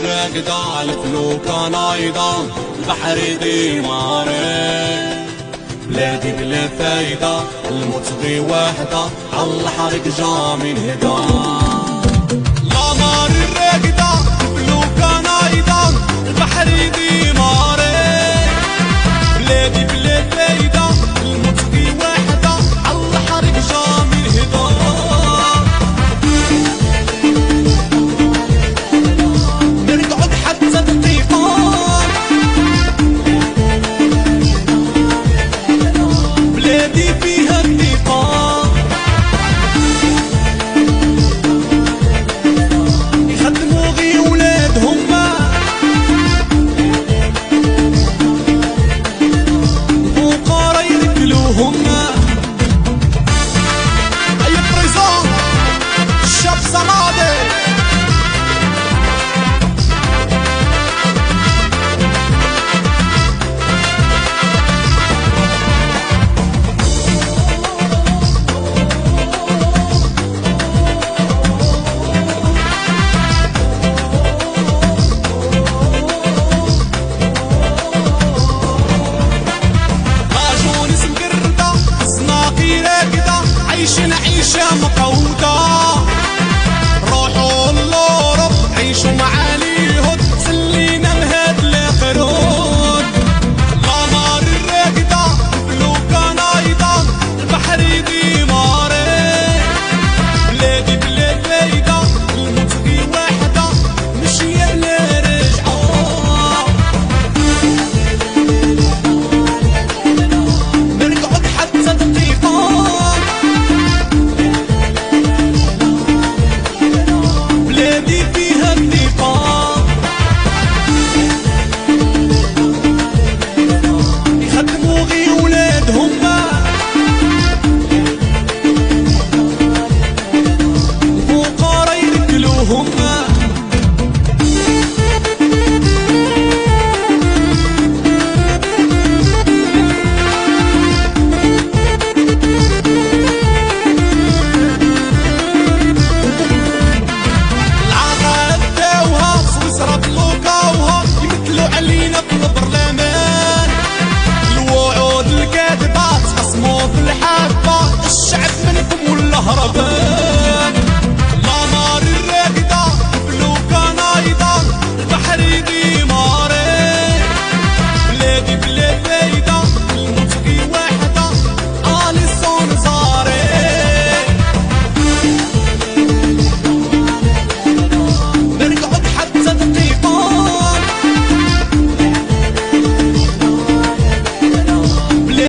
راقدة الفلوكة نايضة البحر ديماري بلادي بلا فايدة الموت غي واحدة عالحرق جا من هدا لا نار الراقدة الفلوكة نايضة البحر ديماري بلادي بلا فايدة الموت غي واحدة عالحرق جا من هدا عيشة مقودة روحوا للأوروب عيشوا مع اليهود